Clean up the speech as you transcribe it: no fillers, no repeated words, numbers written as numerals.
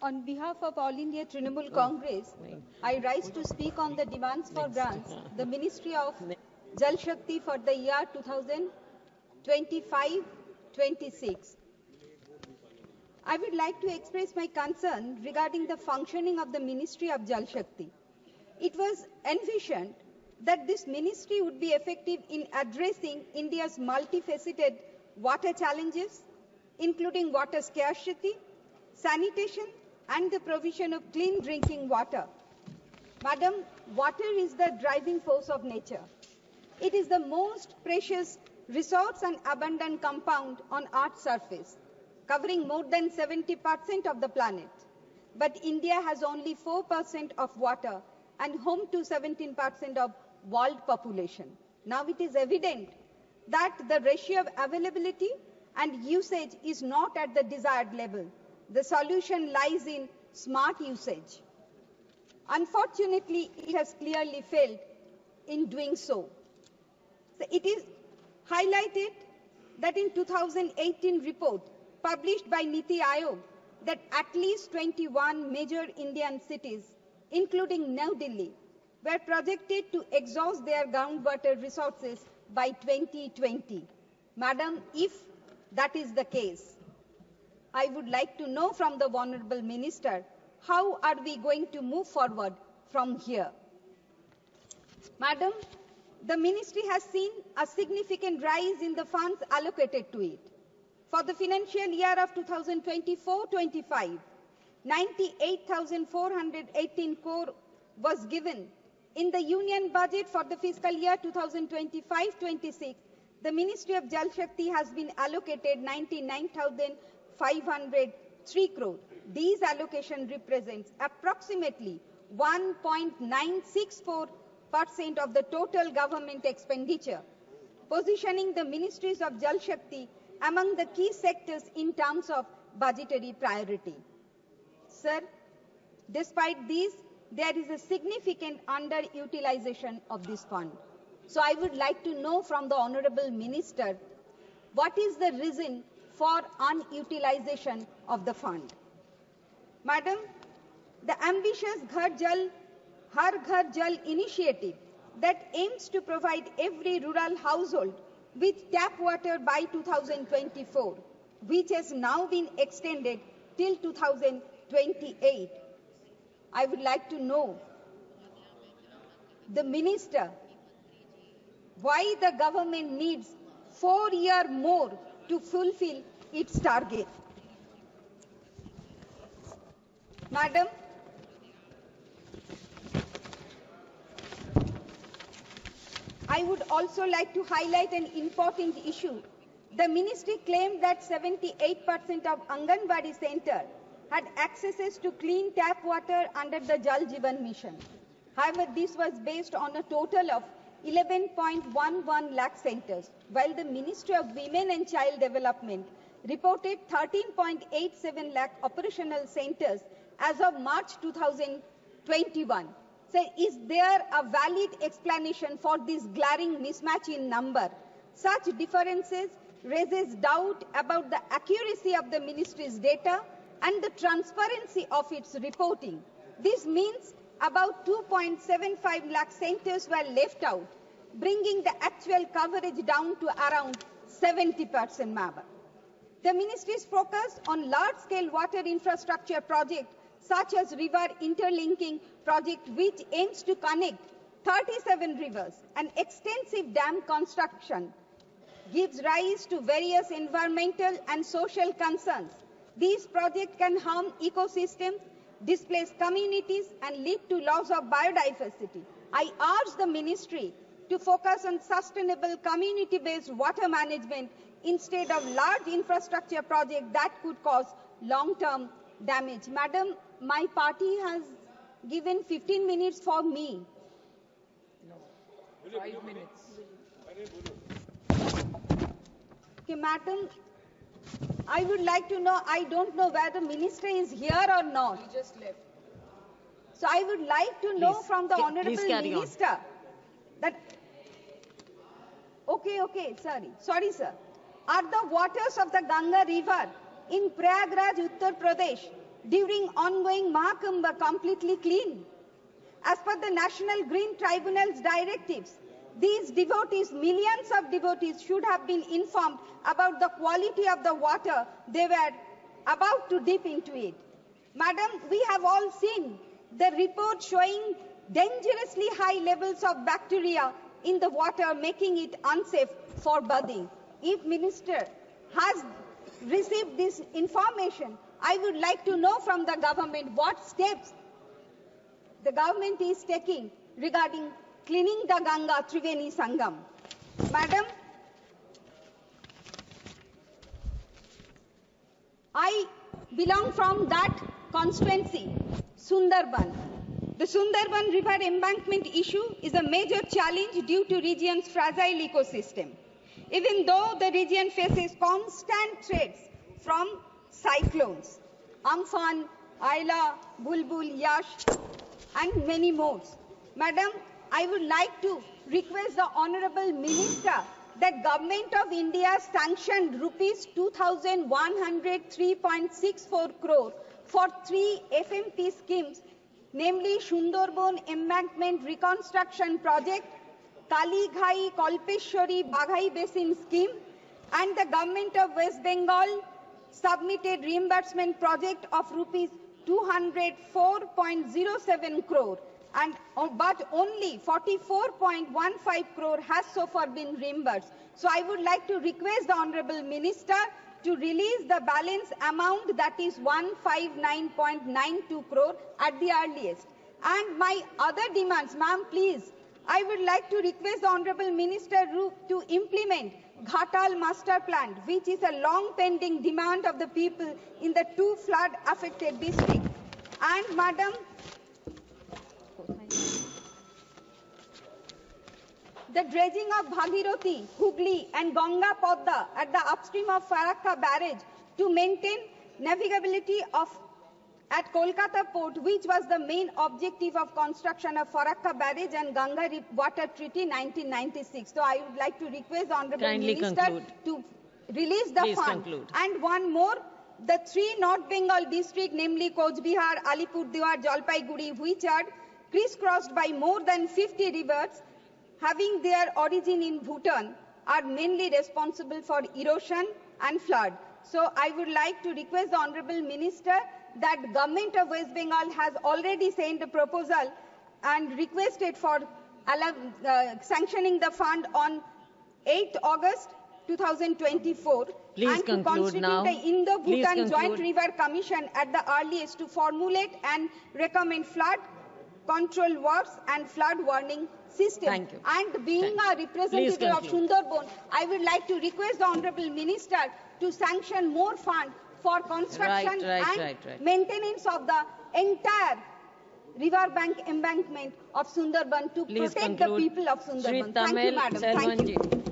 On behalf of All India Trinamool Congress, I rise to speak on the demands for grants, the Ministry of Jal Shakti for the year 2025-26. I would like to express my concern regarding the functioning of the Ministry of Jal Shakti. It was envisioned that this ministry would be effective in addressing India's multifaceted water challenges, including water scarcity, sanitation, and the provision of clean drinking water. Madam, water is the driving force of nature. It is the most precious resource and abundant compound on Earth's surface, covering more than 70% of the planet. But India has only 4% of water and home to 17% of world population. Now it is evident that the ratio of availability and usage is not at the desired level. The solution lies in smart usage. Unfortunately, it has clearly failed in doing so. It is highlighted that in 2018 report published by Niti Aayog that at least 21 major Indian cities, including New Delhi, were projected to exhaust their groundwater resources by 2020. Madam, if that is the case, I would like to know from the Honorable Minister, how are we going to move forward from here? Madam, the ministry has seen a significant rise in the funds allocated to it. For the financial year of 2024-25, 98,418 crore was given. In the union budget for the fiscal year 2025-26, the Ministry of Jal Shakti has been allocated 99,503 crore. These allocation represents approximately 1.964% of the total government expenditure, positioning the ministries of Jal Shakti among the key sectors in terms of budgetary priority. Sir, despite these, there is a significant underutilization of this fund. So I would like to know from the Honorable Minister, what is the reason for unutilization of the fund? Madam, the ambitious Har Ghar Jal initiative that aims to provide every rural household with tap water by 2024, which has now been extended till 2028. I would like to know the Minister why the government needs 4 years more to fulfill its target. Madam, I would also like to highlight an important issue. The ministry claimed that 78% of Anganwadi centers had access to clean tap water under the Jal Jeevan Mission. However, this was based on a total of 11.11 lakh centers, while the Ministry of Women and Child Development reported 13.87 lakh operational centers as of March 2021. So is there a valid explanation for this glaring mismatch in number? Such differences raises doubt about the accuracy of the ministry's data and the transparency of its reporting. This means about 2.75 lakh centers were left out, bringing the actual coverage down to around 70%, Madam. The ministry is focused on large-scale water infrastructure projects such as river interlinking project, which aims to connect 37 rivers. An extensive dam construction gives rise to various environmental and social concerns. These projects can harm ecosystems, displace communities, and lead to loss of biodiversity. I urge the ministry to focus on sustainable community-based water management instead of large infrastructure projects that could cause long-term damage. Madam, my party has given 15 minutes for me. No, 5 minutes. Okay, Madam, I would like to know, I don't know whether the minister is here or not. He just left. So I would like to know from the Honorable Minister that, okay, sorry, sir. Are the waters of the Ganga River in Prayagraj, Uttar Pradesh during ongoing Mahakumbh completely clean? As per the National Green Tribunal's directives, these devotees, millions of devotees, should have been informed about the quality of the water they were about to dip into it. Madam, we have all seen the report showing dangerously high levels of bacteria in the water, making it unsafe for bathing. If Minister has received this information, I would like to know from the government what steps the government is taking regarding cleaning the Ganga Triveni Sangam. Madam, I belong from that constituency, Sundarban. The Sundarban river embankment issue is a major challenge due to region's fragile ecosystem. Even though the region faces constant threats from cyclones, Amphan, Ayla, Bulbul, Yash, and many more. Madam, I would like to request the Honorable Minister that Government of India sanctioned rupees 2,103.64 crore for 3 FMP schemes, namely Sundarban Embankment Reconstruction Project, Kalighai Kalpeshwari Baghai Basin Scheme, and the Government of West Bengal submitted reimbursement project of rupees 204.07 crore, but only 44.15 crore has so far been reimbursed. So I would like to request the Honorable Minister to release the balance amount, that is 159.92 crore at the earliest. And my other demands, ma'am, please, I would like to request the Honorable Minister to implement Ghatal Master Plan, which is a long pending demand of the people in the 2 flood affected districts. And Madam, the dredging of Bhagirathi, Hooghly and Ganga Podda at the upstream of Farakka barrage to maintain navigability at Kolkata port, which was the main objective of construction of Farakka barrage and Ganga Water Treaty 1996. So I would like to request the Honorable Kindly Minister conclude. to release the Please fund. conclude. And one more, the 3 North Bengal districts, namely Coach Bihar, Alipurduar, Jalpaiguri, which are crisscrossed by more than 50 rivers, having their origin in Bhutan, are mainly responsible for erosion and flood. So I would like to request the Honorable Minister that Government of West Bengal has already sent a proposal and requested for sanctioning the fund on 8th August 2024. Please and to conclude constitute now. the Indo-Bhutan Please Joint conclude. River Commission at the earliest to formulate and recommend flood control works and flood warning system. Thank you. And being Thank a representative of conclude. Sundarban, I would like to request the Honorable Minister to sanction more fund for construction Right. maintenance of the entire river bank embankment of Sundarban to Please protect the conclude. people of Shri Sundarban. Thank you, Tamil Madam. Thank you. Selvanji.